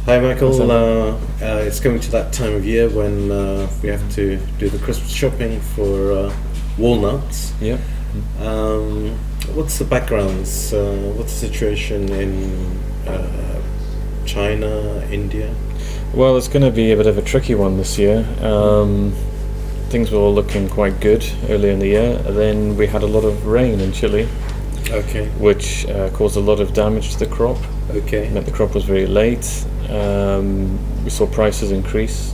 Hi Michael, it's coming to that time of year when we have to do the Christmas shopping for walnuts. Yeah. What's the backgrounds? What's the situation in China, India? Well, it's going to be a bit of a tricky one this year. Things were all looking quite good earlier in the year, and then we had a lot of rain in Chile. Okay. Which caused a lot of damage to the crop. Okay. Meant the crop was very late. We saw prices increase.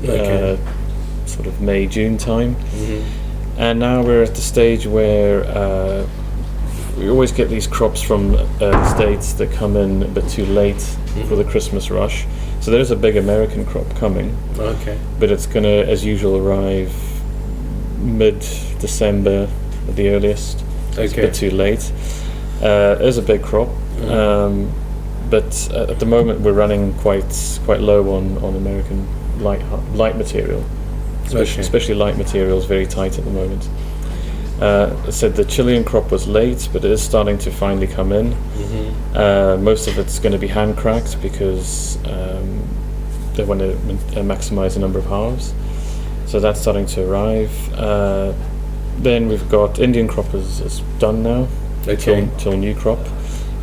Okay. Sort of May, June time. Mm-hmm. And now we're at the stage where we always get these crops from the States that come in a bit too late for the Christmas rush. So there's a big American crop coming. Okay. But it's going to, as usual, arrive mid-December at the earliest. It's a bit too late. It is a big crop, but at the moment we're running quite low on American light material. Especially light material is very tight at the moment. I said the Chilean crop was late, but it is starting to finally come in. Most of it's going to be hand cracked because they want to maximize the number of halves. So that's starting to arrive. Then we've got Indian crop is done now. Till new crop.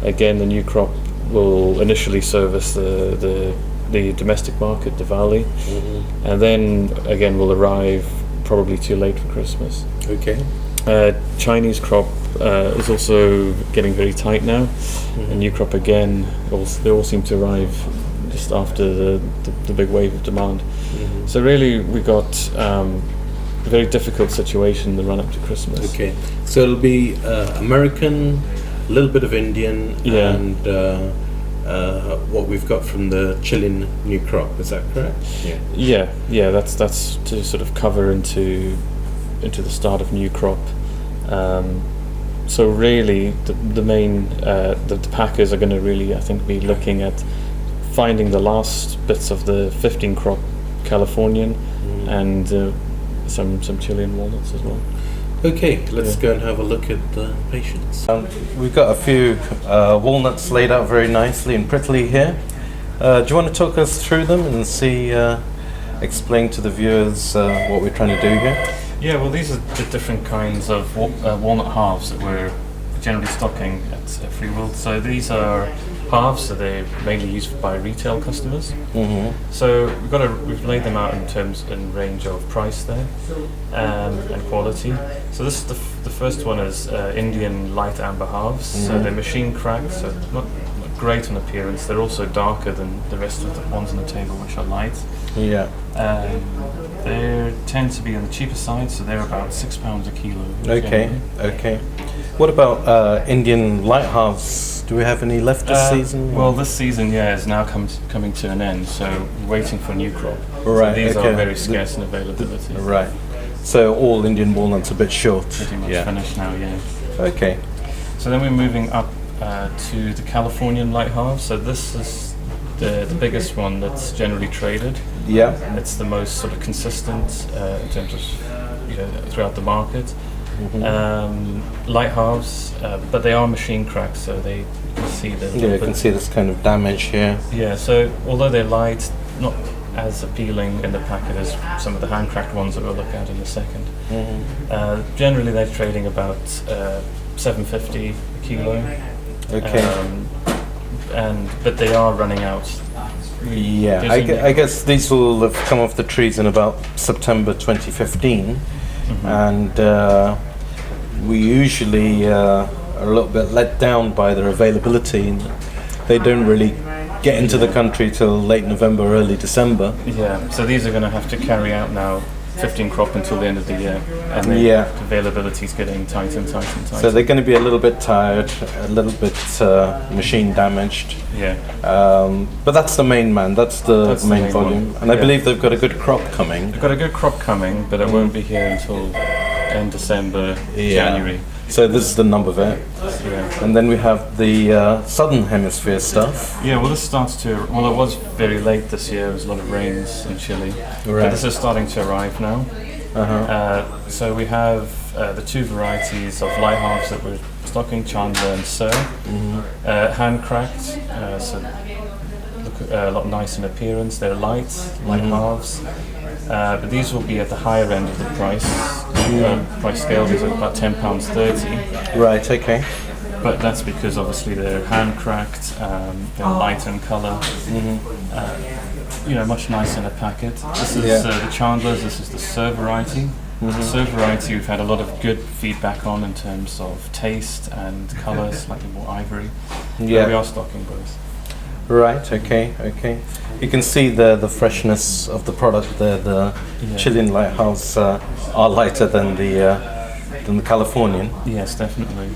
Again, the new crop will initially service the domestic market, Diwali, and then again will arrive probably too late for Christmas. Okay. Chinese crop is also getting very tight now. A new crop again. They all seem to arrive just after the big wave of demand. So really, we got a very difficult situation in the run up to Christmas. Okay, so it'll be American, a little bit of Indian, and what we've got from the Chilean new crop. Is that correct? Yeah. That's to sort of cover into the start of new crop. So really, the main the packers are going to really, I think, be looking at finding the last bits of the 15 crop Californian and some Chilean walnuts as well. Okay, let's go and have a look at the patients. We've got a few walnuts laid out very nicely and prettily here. Do you want to talk us through them and explain to the viewers what we're trying to do here? Yeah, well, these are the different kinds of walnut halves that we're generally stocking at Freeworld. So these are halves, so they're mainly used by retail customers. So we've laid them out in range of price there and quality. So this is the first one is Indian light amber halves. So they're machine cracked, so not great on appearance. They're also darker than the rest of the ones on the table, which are light. Yeah. They tend to be on the cheaper side, so they're about £6 a kilo. Okay. What about Indian light halves? Do we have any left this season? Well, this season, is now coming to an end, so we're waiting for a new crop. Right. So these are very scarce in availability. Right. So all Indian walnuts a bit short. Pretty much finished now, yeah. Okay. So then we're moving up to the Californian light halves. So this is the biggest one that's generally traded. Yeah. It's the most sort of consistent in terms of throughout the market. Light halves, but they are machine cracked, so you can see you can see this kind of damage here. Yeah, so although they're light, not as appealing in the packet as some of the hand cracked ones that we'll look at in a second. Generally, they're trading about $7.50 a kilo. Okay. But they are running out. I guess these will have come off the trees in about September 2015, and we usually are a little bit let down by their availability. And they don't really get into the country till late November, early December. Yeah, so these are going to have to carry out now 15 crop until the end of the year, and the availability is getting tighter and tighter and tighter. So they're going to be a little bit tired, a little bit machine damaged. Yeah. But that's the main That's the main volume. One. And I believe they've got a good crop coming. They've got a good crop coming, but it won't be here until end December, January. So this is the number there. Yeah. And then we have the southern hemisphere stuff. Yeah, well, this starts to. Well, it was very late this year. There was a lot of rains in Chile, but this is starting to arrive now. So we have the two varieties of light halves that we're stocking, Chandler and Sir, hand cracked. So look a lot nicer in appearance. They're light halves. But these will be at the higher end of the price scale. These are about £10.30. Right. Okay. But that's because obviously they're hand cracked, they're lighter in colour, much nicer in a packet. This is the Chandler's, this is the Sir variety. The Sir variety we've had a lot of good feedback on in terms of taste and colour, slightly more ivory. Yeah. We are stocking both. Right. Okay. You can see the freshness of the product there. The Chilean Lighthouse are lighter than the Californian. Yes, definitely.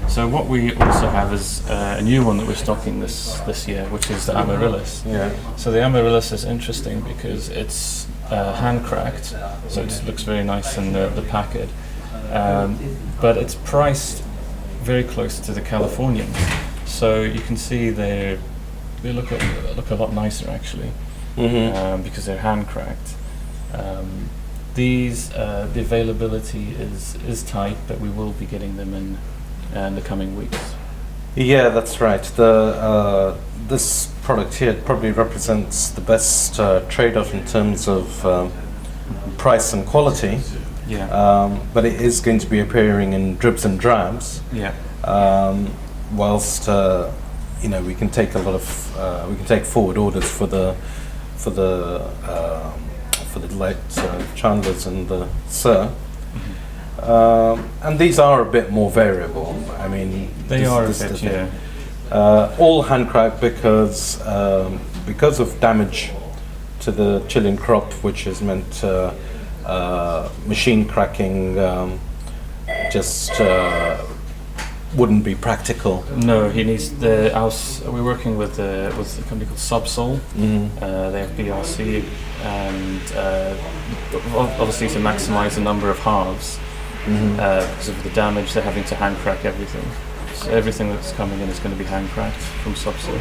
So what we also have is a new one that we're stocking this year, which is the Amaryllis. Yeah. So the Amaryllis is interesting because it's hand cracked, so it looks very nice in the packet, but it's priced very close to the Californian. So you can see they look a lot nicer actually, because they're hand cracked. The availability is tight, but we will be getting them in the coming weeks. Yeah, that's right. This product here probably represents the best trade-off in terms of price and quality. Yeah. But it is going to be appearing in dribs and drabs. Yeah. Whilst we can take forward orders for the light Chandlers and the Sir. And these are a bit more variable. I mean, they are a bit, yeah. All hand cracked because of damage to the Chilean crop, which has meant machine cracking just wouldn't be practical. No, he needs we're working with a company called Subsol. They have BRC, and obviously to maximise the number of halves. Because of the damage, they're having to hand crack everything. So everything that's coming in is going to be hand cracked from Subsol.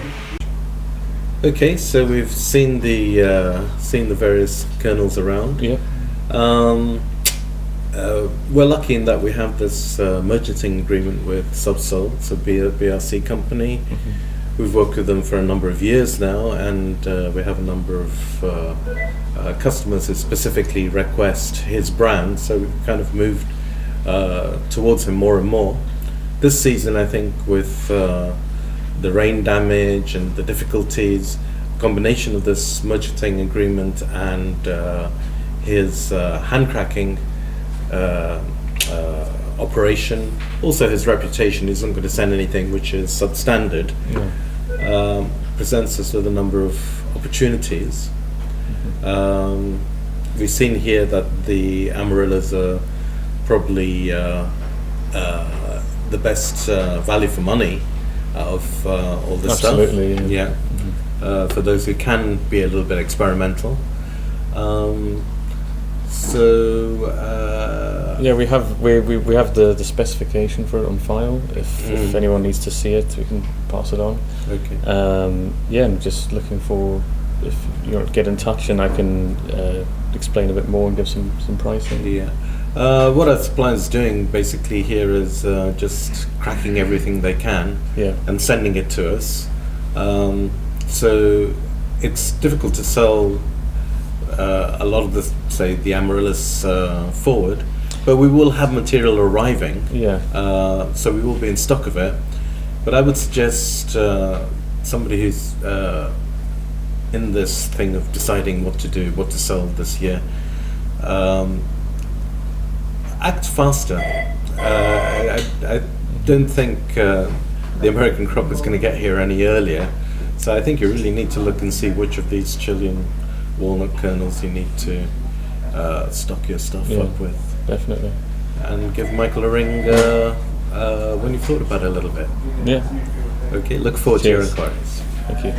Okay, so we've seen the various kernels around. Yeah. We're lucky in that we have this merchanting agreement with Subsol, it's a BRC company. We've worked with them for a number of years now, and we have a number of customers who specifically request his brand, so we've kind of moved towards him more and more. This season, I think, with the rain damage and the difficulties, combination of this merchanting agreement and his hand cracking operation, also his reputation, he isn't going to send anything which is substandard, presents us with a number of opportunities. We've seen here that the Amarillas are probably the best value for money out of all this stuff. Absolutely, yeah. For those who can be a little bit experimental. We have the specification for it on file. If anyone needs to see it, we can pass it on. Okay. I'm just looking for, if you get in touch and I can explain a bit more and give some pricing. Yeah. What our supplier's doing basically here is just cracking everything they can and sending it to us. So it's difficult to sell a lot of the Amaryllis forward, but we will have material arriving. So we will be in stock of it. But I would suggest somebody who's in this thing of deciding what to do, what to sell this year, act faster. I don't think the American crop is going to get here any earlier, so I think you really need to look and see which of these Chilean walnut kernels you need to stock your stuff up with. Definitely. And give Michael a ring when you've thought about it a little bit. Yeah. Okay, look forward to your inquiries. Thank you.